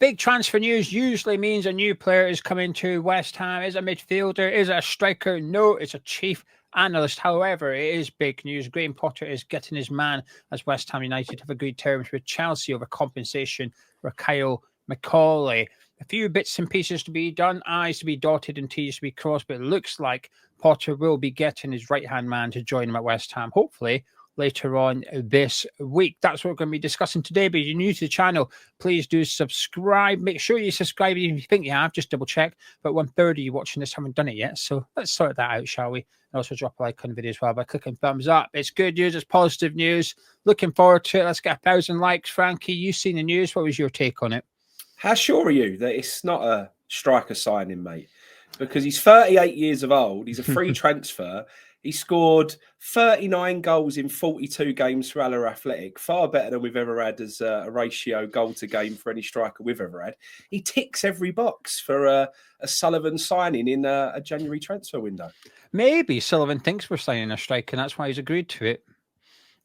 Big transfer news usually means a new player is coming to West Ham. Is it a midfielder? Is it a striker? No, it's a chief analyst. However, it is big news. Graham Potter is getting his man as West Ham United have agreed terms with Chelsea over compensation for Kyle Macaulay. A few bits and pieces to be done, I's to be dotted and T's to be crossed, but it looks like Potter will be getting his right-hand man to join him at West Ham, hopefully later on this week. That's what we're going to be discussing today. But if you're new to the channel, please do subscribe. Make sure you subscribe. If you think you have, just double check. But 1/3 of you watching this haven't done it yet. So let's sort that out, shall we? And also drop a like on the video as well by clicking thumbs up. It's good news. It's positive news. Looking forward to it. Let's get 1,000 likes. Frankie, you've seen the news. What was your take on it? How sure are you that it's not a striker signing, mate? Because he's 38 years of old. He's a free transfer. He scored 39 goals in 42 games for Aller Athletic, far better than we've ever had as a ratio goal to game for any striker we've ever had. He ticks every box for a Sullivan signing in a January transfer window. Maybe Sullivan thinks we're signing a striker, and that's why he's agreed to it.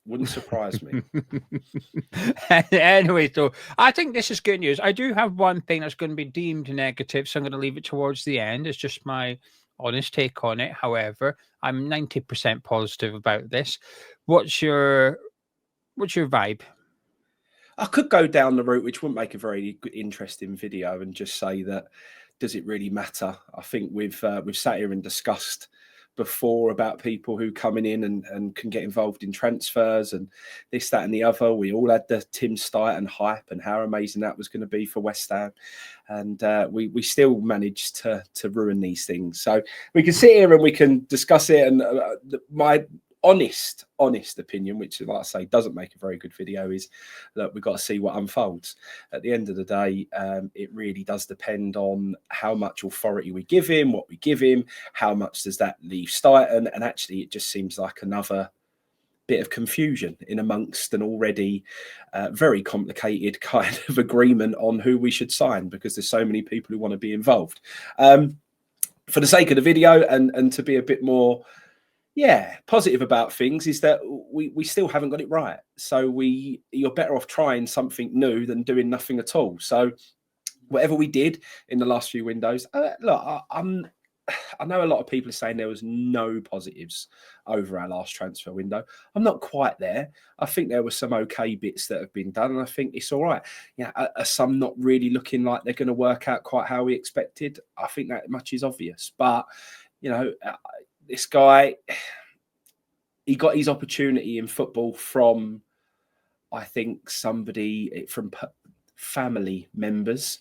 Wouldn't surprise me. Anyway, so I think this is good news. I do have one thing that's going to be deemed negative, so I'm going to leave it towards the end. It's just my honest take on it. However, I'm 90% positive about this. What's your vibe? I could go down the route, which wouldn't make a very interesting video, and just say that, does it really matter? I think we've sat here and discussed before about people who coming in and can get involved in transfers and this, that, and the other. We all had the Tim Steidten hype and how amazing that was going to be for West Ham, and we still managed to ruin these things. So we can sit here and we can discuss it. And my honest opinion, which, like I say, doesn't make a very good video, is that we've got to see what unfolds. At the end of the day, it really does depend on how much authority we give him, what we give him, how much does that leave Steidten, and actually it just seems like another bit of confusion in amongst an already very complicated kind of agreement on who we should sign, because there's so many people who want to be involved. For the sake of the video and to be a bit more positive about things, is that we still haven't got it right. So you're better off trying something new than doing nothing at all. So whatever we did in the last few windows, look, I know a lot of people are saying there was no positives over our last transfer window. I'm not quite there. I think there were some okay bits that have been done, and I think it's all right. Yeah, are some not really looking like they're going to work out quite how we expected? I think that much is obvious. But, you know, this guy, he got his opportunity in football from, I think, somebody from family members.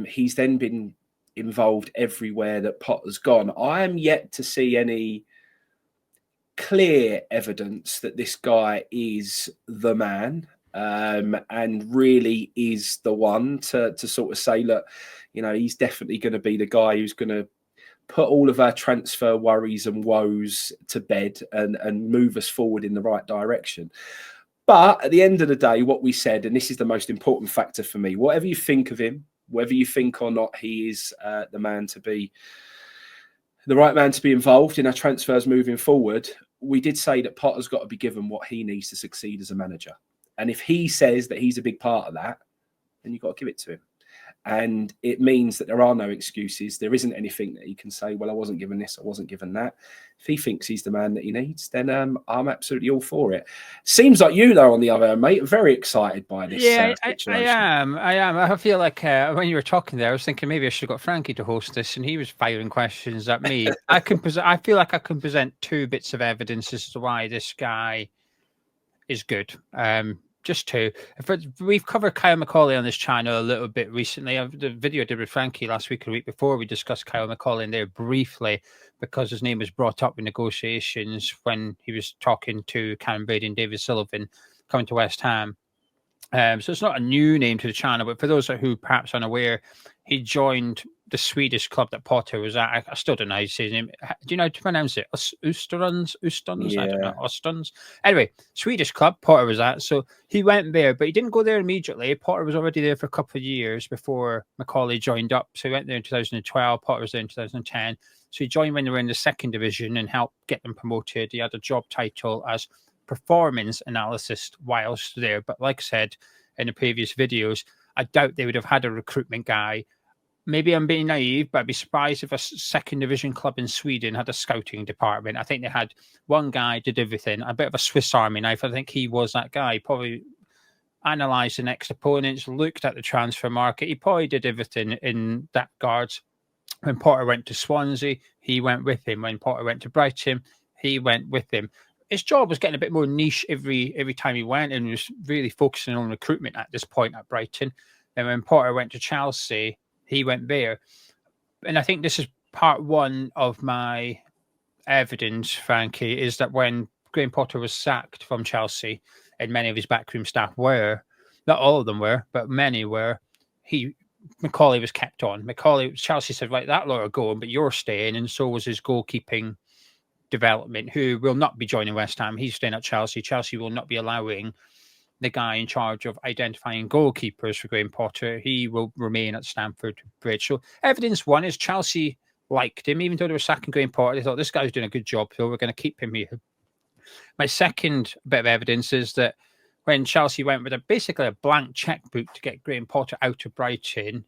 He's then been involved everywhere that Potter's gone. I am yet to see any clear evidence that this guy is the man, and really is the one to sort of say, look, you know, he's definitely going to be the guy who's going to put all of our transfer worries and woes to bed and move us forward in the right direction. But at the end of the day, what we said, and this is the most important factor for me, whatever you think of him, whether you think or not he is the right man to be involved in our transfers moving forward, we did say that Potter's got to be given what he needs to succeed as a manager. And if he says that he's a big part of that, then you've got to give it to him. And it means that there are no excuses. There isn't anything that he can say, well, I wasn't given this, I wasn't given that. If he thinks he's the man that he needs, then I'm absolutely all for it. Seems like you, though, on the other hand, mate, are very excited by this. Yeah, I am. I feel like when you were talking there, I was thinking maybe I should have got Frankie to host this, and he was firing questions at me. I feel like I can present two bits of evidence as to why this guy is good. Just two. We've covered Kyle Macaulay on this channel a little bit recently. The video I did with Frankie last week or the week before, we discussed Kyle Macaulay in there briefly because his name was brought up in negotiations when he was talking to Chairman David Sullivan coming to West Ham. So it's not a new name to the channel, but for those who perhaps are unaware, he joined the Swedish club that Potter was at. I still don't know how to say his name. Do you know how to pronounce it? Ostersunds? Yeah. I don't know. Ostersunds. Anyway, Swedish club Potter was at. So he went there, but he didn't go there immediately. Potter was already there for a couple of years before Macaulay joined up. So he went there in 2012. Potter was there in 2010. So he joined when they were in the second division and helped get them promoted. He had a job title as performance analyst whilst there. But like I said in the previous videos, I doubt they would have had a recruitment guy. Maybe I'm being naive, but I'd be surprised if a second division club in Sweden had a scouting department. I think they had one guy did everything, a bit of a Swiss Army knife. I think he was that guy. Probably analysed the next opponents, looked at the transfer market. He probably did everything in that regards. When Potter went to Swansea, he went with him. When Potter went to Brighton, he went with him. His job was getting a bit more niche every time he went, and was really focusing on recruitment at this point at Brighton. And when Potter went to Chelsea, he went there. And I think this is part one of my evidence, Frankie, is that when Graham Potter was sacked from Chelsea, and many of his backroom staff were, not all of them were, but many were, Macaulay was kept on. Chelsea said, right, that lot are going, but you're staying, and so was his goalkeeping development, who will not be joining West Ham. He's staying at Chelsea. Chelsea will not be allowing the guy in charge of identifying goalkeepers for Graham Potter. He will remain at Stamford Bridge. So evidence one is Chelsea liked him, even though they were sacking Graham Potter. They thought, this guy's doing a good job, so we're going to keep him here. My second bit of evidence is that when Chelsea went with basically a blank checkbook to get Graham Potter out of Brighton,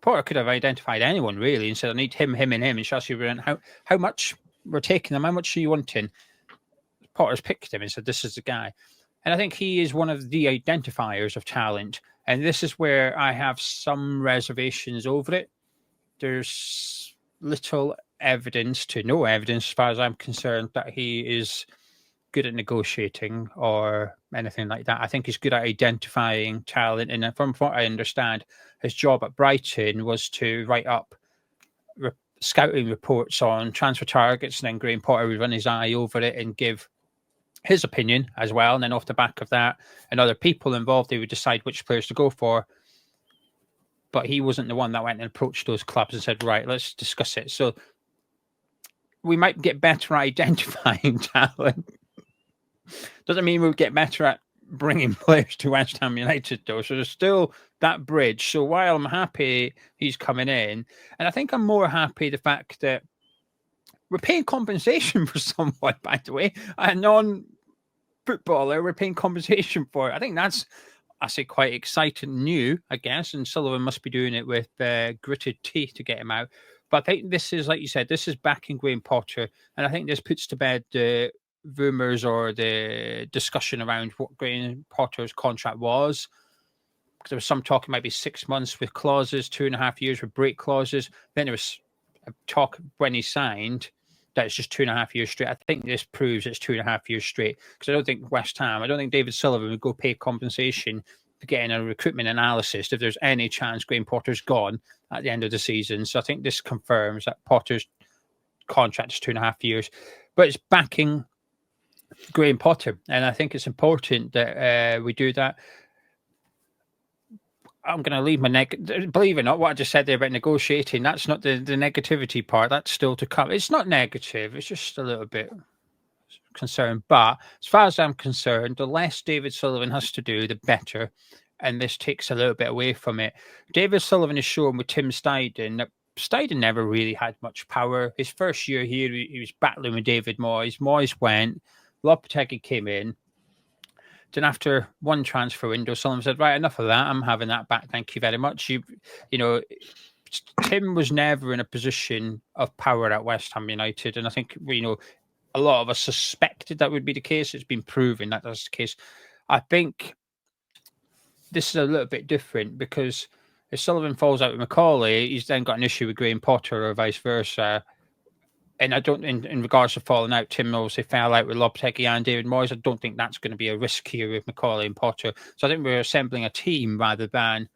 Potter could have identified anyone really and said, I need him, him, and him. And Chelsea went, how much we're taking them? How much are you wanting? Potter's picked him and said, this is the guy. And I think he is one of the identifiers of talent. And this is where I have some reservations over it. There's little evidence to no evidence, as far as I'm concerned, that he is good at negotiating or anything like that. I think he's good at identifying talent. And from what I understand, his job at Brighton was to write up scouting reports on transfer targets. And then Graham Potter would run his eye over it and give his opinion as well. And then off the back of that, and other people involved, they would decide which players to go for. But he wasn't the one that went and approached those clubs and said, right, let's discuss it. So we might get better at identifying talent. Doesn't mean we'll get better at bringing players to West Ham United, though. So there's still that bridge. So while I'm happy he's coming in, and I think I'm more happy the fact that we're paying compensation for someone, by the way, a non-footballer, we're paying compensation for it. I think that's, I say, quite exciting new, I guess, and Sullivan must be doing it with gritted teeth to get him out. But I think this is, like you said, this is backing Graham Potter, and I think this puts to bed the rumours or the discussion around what Graham Potter's contract was. Because there was some talk it might be 6 months with clauses, 2.5 years with break clauses. Then there was a talk when he signed that it's just 2.5 years straight. I think this proves it's 2.5 years straight, because I don't think I don't think David Sullivan would go pay compensation for getting a recruitment analysis if there's any chance Graham Potter's gone at the end of the season. So I think this confirms that Potter's contract is 2.5 years, but it's backing Graham Potter, and I think it's important that we do that. I'm going to leave my believe it or not, what I just said there about negotiating, that's not the negativity part. That's still to come. It's not negative. It's just a little bit concerned. But as far as I'm concerned, the less David Sullivan has to do, the better. And this takes a little bit away from it. David Sullivan is shown with Tim Steidten that Steidten never really had much power. His first year here, he was battling with David Moyes. Moyes went. Lopetegui came in. Then after one transfer window, Sullivan said, right, enough of that. I'm having that back. Thank you very much. You know, Tim was never in a position of power at West Ham United. And I think, a lot of us suspected that would be the case. It's been proven that that's the case. I think this is a little bit different, because if Sullivan falls out with Macaulay, he's then got an issue with Graham Potter or vice versa. And I don't, in regards to falling out, Tim obviously fell out with Lopetegui and David Moyes. I don't think that's going to be a risk here with Macaulay and Potter. So I think we're assembling a team rather than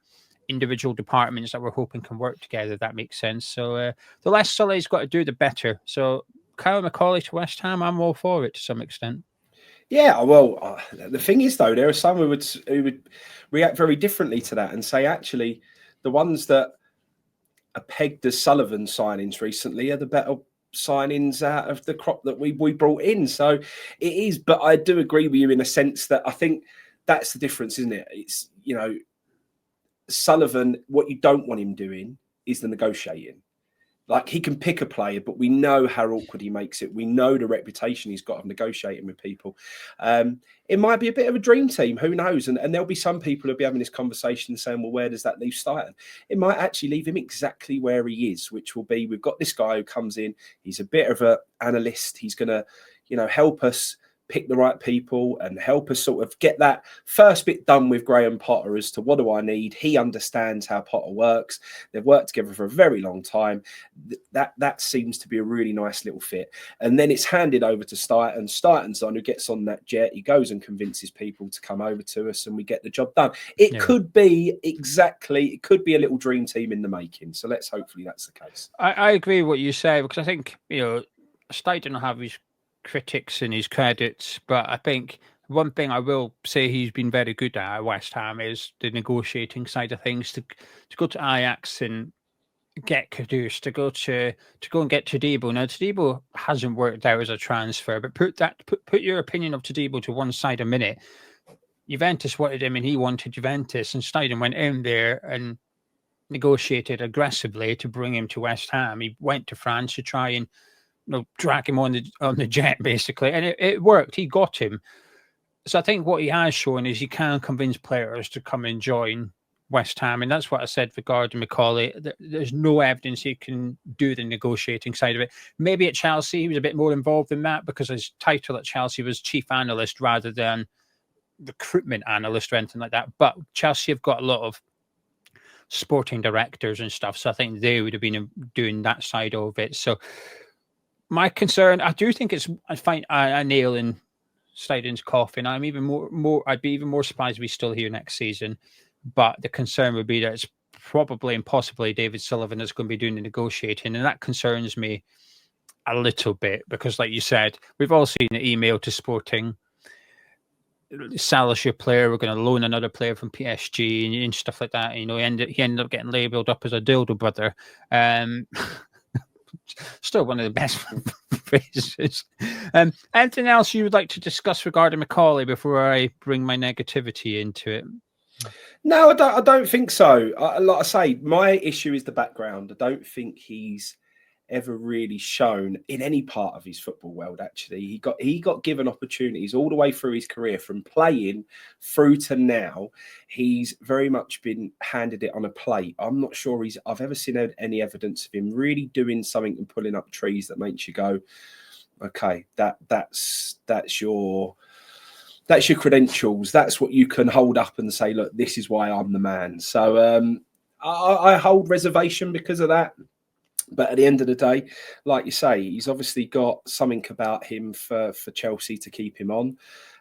individual departments that we're hoping can work together, if that makes sense. So the less Sully's got to do, the better. So Kyle Macaulay to West Ham, I'm all for it to some extent. Yeah, well, the thing is, though, there are some who would react very differently to that and say, actually, the ones that are pegged as Sullivan signings recently are the better signings out of the crop that we brought in. So it is, but I do agree with you in a sense that I think that's the difference, isn't it? It's, Sullivan, what you don't want him doing is the negotiating. Like, he can pick a player, but we know how awkward he makes it. We know the reputation he's got of negotiating with people. It might be a bit of a dream team. Who knows? And there'll be some people who'll be having this conversation saying, well, where does that leave Steidten? It might actually leave him exactly where he is, which will be, we've got this guy who comes in. He's a bit of an analyst. He's going to, help us pick the right people and help us sort of get that first bit done with Graham Potter as to what do I need. He understands how Potter works. They've worked together for a very long time. That seems to be a really nice little fit. And then it's handed over to Steidten. Steidten's on who gets on that jet. He goes and convinces people to come over to us and we get the job done. It could be a little dream team in the making. So hopefully that's the case. I agree with what you say, because I think, Steidten will have his critics and his credits, but I think one thing I will say he's been very good at West Ham is the negotiating side of things. To go to Ajax and get Kudus, to go and get Todibo. Now Todibo hasn't worked out as a transfer, but put your opinion of Todibo to one side a minute. Juventus wanted him and he wanted Juventus, and Steidten went in there and negotiated aggressively to bring him to West Ham. He went to France to try and drag him on the jet, basically, and it worked. He got him. So I think what he has shown is he can convince players to come and join West Ham, and that's what I said regarding Macaulay. There's no evidence he can do the negotiating side of it. Maybe at Chelsea he was a bit more involved in that because his title at Chelsea was chief analyst rather than recruitment analyst or anything like that. But Chelsea have got a lot of sporting directors and stuff, so I think they would have been doing that side of it. So my concern, I do think I find a nail in Steidten's coffin. I'm even more. I'd be even more surprised if he's still here next season. But the concern would be that it's probably and possibly David Sullivan that's going to be doing the negotiating, and that concerns me a little bit because, like you said, we've all seen the email to Sporting. Sell us your player. We're going to loan another player from PSG and stuff like that. He ended up getting labelled up as a dildo brother. Still one of the best phrases. Anything else you would like to discuss regarding Macaulay before I bring my negativity into it? No, I don't think so. Like I say, my issue is the background. I don't think he's ever really shown in any part of his football world. Actually, he got given opportunities all the way through his career, from playing through to now. He's very much been handed it on a plate. I'm not sure I've ever seen any evidence of him really doing something and pulling up trees that makes you go, okay, that's your credentials. That's what you can hold up and say, look, this is why I'm the man. So I hold reservation because of that. But at the end of the day, like you say, he's obviously got something about him for Chelsea to keep him on.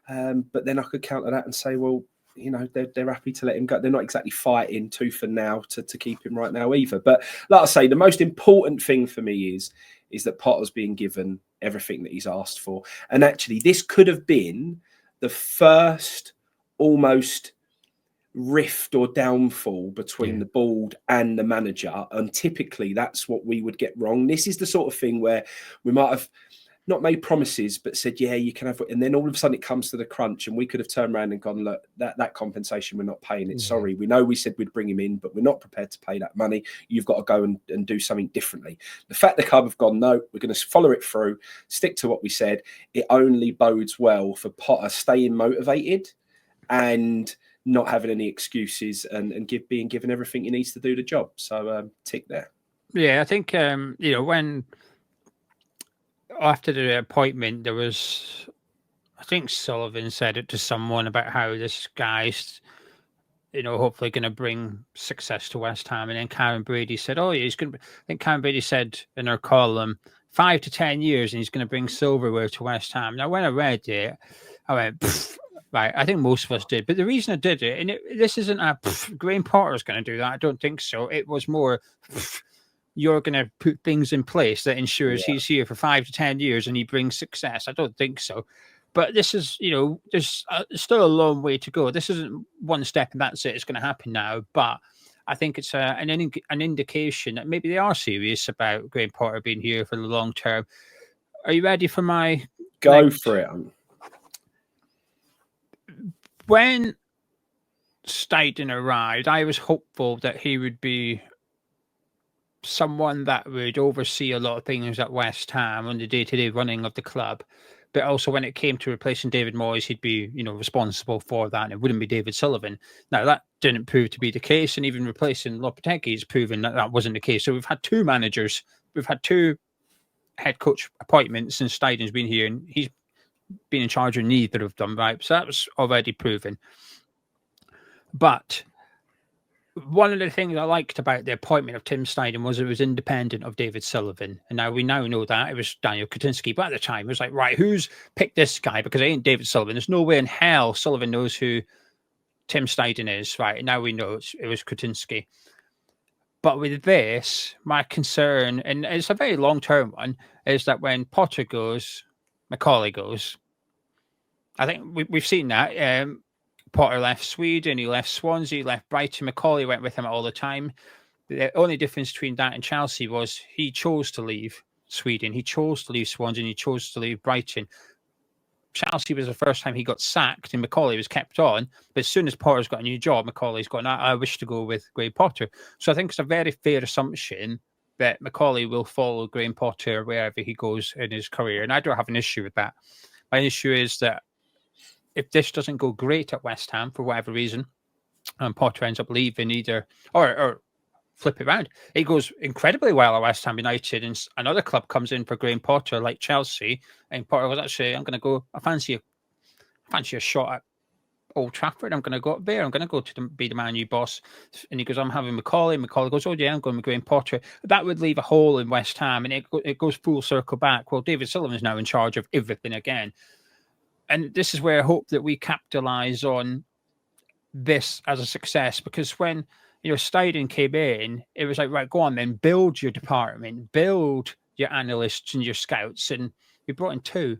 But then I could counter that and say, well, they're happy to let him go. They're not exactly fighting tooth and nail to keep him right now either. But like I say, the most important thing for me is that Potter's being given everything that he's asked for. And actually, this could have been the first almost rift or downfall between the board and the manager, and typically that's what we would get wrong. This is the sort of thing where we might have not made promises but said, yeah, you can have it, and then all of a sudden it comes to the crunch and we could have turned around and gone, look, that compensation, we're not paying it. Sorry, we know we said we'd bring him in, but we're not prepared to pay that money. You've got to go and do something differently. The fact the club have gone, no, we're going to follow it through, stick to what we said, it only bodes well for Potter staying motivated and not having any excuses and being given everything he needs to do the job. So tick there. Yeah, I think when after the appointment, there was, I think Sullivan said it to someone about how this guy's, hopefully going to bring success to West Ham, and then Karen Brady said, "Oh, yeah, he's going to." I think Karen Brady said in her column, 5 to 10 years, and he's going to bring silverware to West Ham. Now, when I read it, I went, pfft. Right, I think most of us did. But the reason I did it, and this isn't Graham Potter's going to do that. I don't think so. It was more, you're going to put things in place that ensures he's here for 5 to 10 years and he brings success. I don't think so. But this is, there's still a long way to go. This isn't one step and that's it. It's going to happen now. But I think it's an indication that maybe they are serious about Graham Potter being here for the long term. Are you ready for my... Go for it. When Steidten arrived, I was hopeful that he would be someone that would oversee a lot of things at West Ham on the day-to-day running of the club. But also when it came to replacing David Moyes, he'd be, responsible for that, and it wouldn't be David Sullivan. Now, that didn't prove to be the case, and even replacing Lopetegui has proven that that wasn't the case. So we've had two managers, we've had two head coach appointments since Steidten's been here, and he's been in charge of neither of them, right? So that was already proven. But one of the things I liked about the appointment of Tim Steidten was it was independent of David Sullivan. And now we now know that it was Daniel Katinsky. But at the time, it was like, right, who's picked this guy? Because it ain't David Sullivan. There's no way in hell Sullivan knows who Tim Steidten is, right? And now we know it was Katinsky. But with this, my concern, and it's a very long-term one, is that when Potter goes, Macaulay goes. I think we've seen that. Potter left Sweden, he left Swansea, he left Brighton. Macaulay went with him all the time. The only difference between that and Chelsea was he chose to leave Sweden, he chose to leave Swansea, and he chose to leave Brighton. Chelsea was the first time he got sacked, and Macaulay was kept on. But as soon as Potter's got a new job, Macaulay's gone, I wish to go with Graham Potter. So I think it's a very fair assumption that Macaulay will follow Graham Potter wherever he goes in his career. And I don't have an issue with that. My issue is that if this doesn't go great at West Ham for whatever reason, and Potter ends up leaving either, or flip it around, it goes incredibly well at West Ham United, and another club comes in for Graham Potter like Chelsea, and Potter goes, actually, I'm going to go, I fancy a shot at Old Trafford. I'm going to go up there. I'm going to go to be the Man U boss. And he goes, I'm having Macaulay. Macaulay goes, oh yeah, I'm going with Graham Potter. That would leave a hole in West Ham, and it goes full circle back. Well, David Sullivan is now in charge of everything again. And this is where I hope that we capitalize on this as a success, because when Steidten came in, it was like, right, go on then, build your department, build your analysts and your scouts, and we brought in two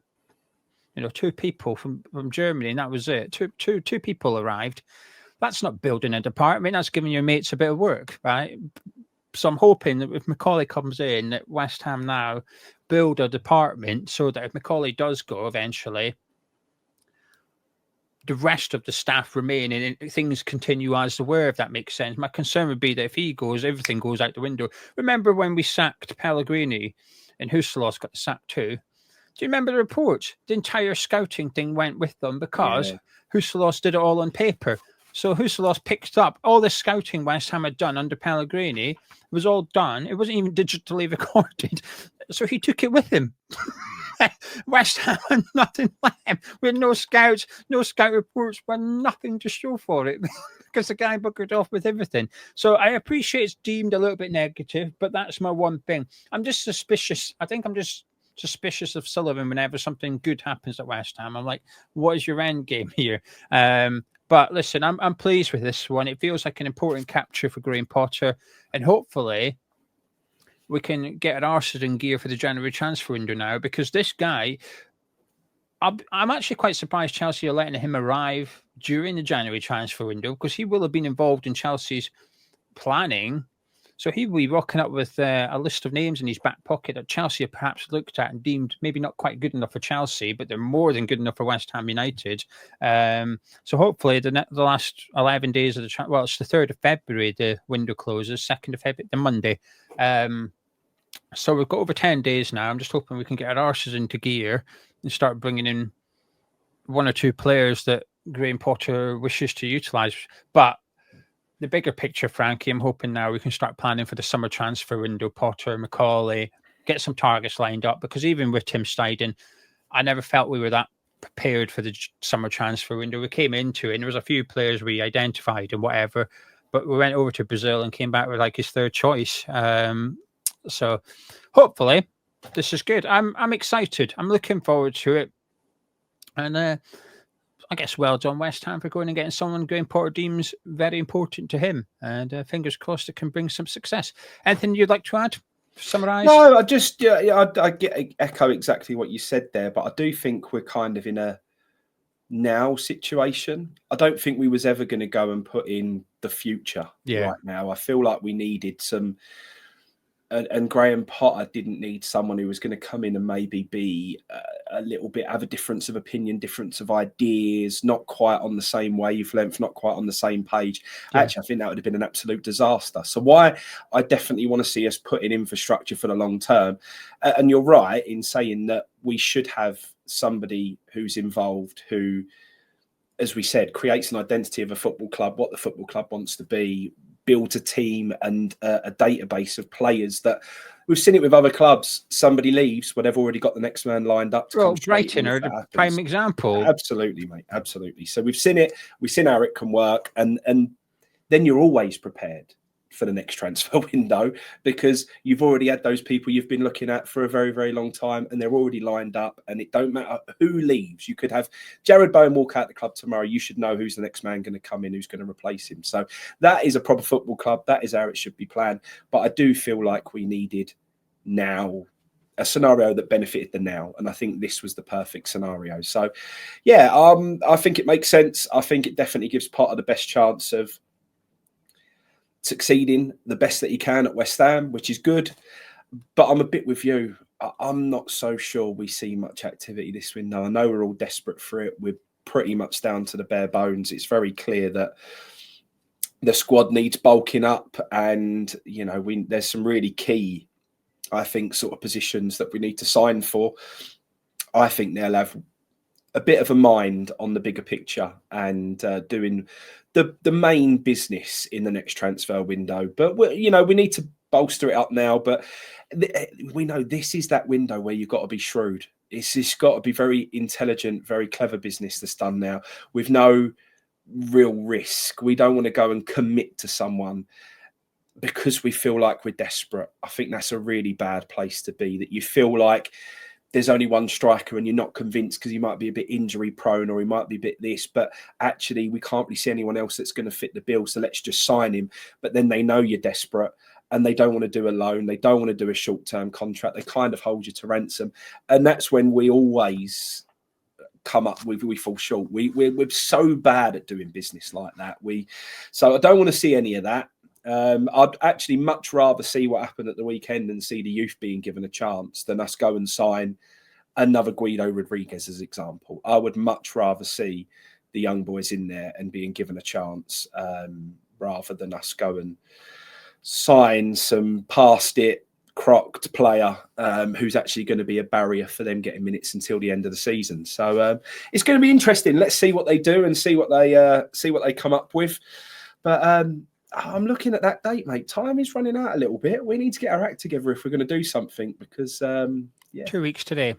people from Germany, and that was it. Two people arrived. That's not building a department. That's giving your mates a bit of work, right? So I'm hoping that if Macaulay comes in, that West Ham now build a department so that if Macaulay does go eventually, the rest of the staff remain and things continue as they were, if that makes sense. My concern would be that if he goes, everything goes out the window. Remember when we sacked Pellegrini and Huselos got sacked too? Do you remember the report? The entire scouting thing went with them because Huselos did it all on paper. So Huselos picked up all the scouting West Ham had done under Pellegrini. It was all done. It wasn't even digitally recorded. So he took it with him. West Ham had nothing left. We had no scouts, no scout reports, but nothing to show for it because the guy buggered off with everything. So I appreciate it's deemed a little bit negative, but that's my one thing. I'm just suspicious. I think I'm just suspicious of Sullivan whenever something good happens at West Ham. I'm like, what is your end game here? But listen, I'm pleased with this one. It feels like an important capture for Graham Potter, and hopefully we can get an arsenal in gear for the January transfer window now, because this guy, I'm actually quite surprised Chelsea are letting him arrive during the January transfer window, because he will have been involved in Chelsea's planning. So he will be rocking up with a list of names in his back pocket that Chelsea have perhaps looked at and deemed maybe not quite good enough for Chelsea, but they're more than good enough for West Ham United. So hopefully the last 11 days of it's the 3rd of February, the window closes, 2nd of February, the Monday. So we've got over 10 days now. I'm just hoping we can get our arses into gear and start bringing in one or two players that Graham Potter wishes to utilise. But the bigger picture, Frankie, I'm hoping now we can start planning for the summer transfer window. Potter, Macaulay, get some targets lined up, because even with Tim Steidten, I never felt we were that prepared for the summer transfer window. We came into it and there was a few players we identified and whatever, but we went over to Brazil and came back with like his third choice. So hopefully this is good. I'm excited. I'm looking forward to it. And I guess well done West Ham for going and getting someone Graham Potter deems very important to him. And fingers crossed it can bring some success. Anything you'd like to add? Summarise? No, I just I echo exactly what you said there, but I do think we're kind of in a now situation. I don't think we was ever going to go and put in the future right now. I feel like we needed some, and Graham Potter didn't need someone who was going to come in and maybe be a little bit, have a difference of opinion, difference of ideas, not quite on the same wavelength, not quite on the same page. Yeah. Actually, I think that would have been an absolute disaster. So why I definitely want to see us put in infrastructure for the long term. And you're right in saying that we should have somebody who's involved who, as we said, creates an identity of a football club, what the football club wants to be, builds a team and a database of players that we've seen it with other clubs. Somebody leaves, but they've already got the next man lined up. Well, Brighton are the prime example. Absolutely, mate. Absolutely. So we've seen it. We've seen how it can work. And then you're always prepared for the next transfer window because you've already had those people you've been looking at for a very, very long time and they're already lined up and it don't matter who leaves. You could have Jared Bowen walk out the club tomorrow. You should know who's the next man going to come in, who's going to replace him. So that is a proper football club. That is how it should be planned. But I do feel like we needed now a scenario that benefited the now. And I think this was the perfect scenario. So yeah, I think it makes sense. I think it definitely gives Potter the best chance of succeeding the best that he can at West Ham, which is good. But I'm a bit with you. I'm not so sure we see much activity this window. I know we're all desperate for it. We're pretty much down to the bare bones. It's very clear that the squad needs bulking up and, you know, there's some really key, I think, sort of positions that we need to sign for. I think they'll have a bit of a mind on the bigger picture and doing the main business in the next transfer window. But, we need to bolster it up now. But we know this is that window where you've got to be shrewd. It's got to be very intelligent, very clever business that's done now with no real risk. We don't want to go and commit to someone because we feel like we're desperate. I think that's a really bad place to be, that you feel like there's only one striker and you're not convinced because he might be a bit injury prone or he might be a bit this, but actually we can't really see anyone else that's going to fit the bill. So let's just sign him. But then they know you're desperate and they don't want to do a loan. They don't want to do a short-term contract. They kind of hold you to ransom. And that's when we always come up with, we fall short. We're so bad at doing business like that. So I don't want to see any of that. I'd actually much rather see what happened at the weekend and see the youth being given a chance than us go and sign another Guido Rodriguez as example. I would much rather see the young boys in there and being given a chance rather than us go and sign some past it crocked player who's actually going to be a barrier for them getting minutes until the end of the season. So it's going to be interesting. Let's see what they do and see what they come up with. But I'm looking at that date, mate. Time is running out a little bit. We need to get our act together if we're going to do something because, 2 weeks today.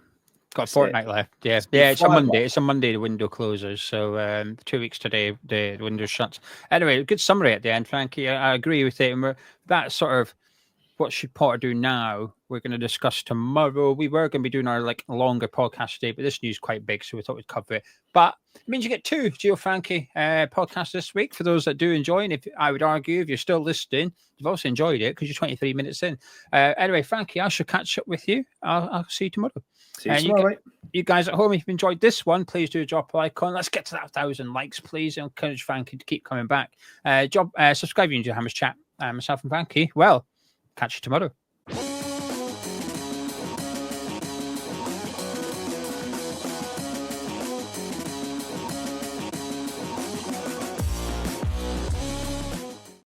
Got a fortnight left. Yeah, it's a Monday. It's a Monday, the window closes. So 2 weeks today, the window shuts. Anyway, good summary at the end, Frankie. I agree with it. And that sort of what should Potter do now, we're going to discuss tomorrow. We were going to be doing our longer podcast today, but this news is quite big, so we thought we'd cover it. But it means you get two Gio Frankie podcasts this week for those that do enjoy. And if I would argue, if you're still listening, you've also enjoyed it because you're 23 minutes in. Anyway, Frankie, I shall catch up with you. I'll see you tomorrow. See you tomorrow, mate. You guys at home, if you've enjoyed this one, please do drop a like on. Let's get to that 1,000 likes, please. And encourage Frankie to keep coming back. Subscribe to Hammer's Chat. Myself and Frankie. Well, catch you tomorrow.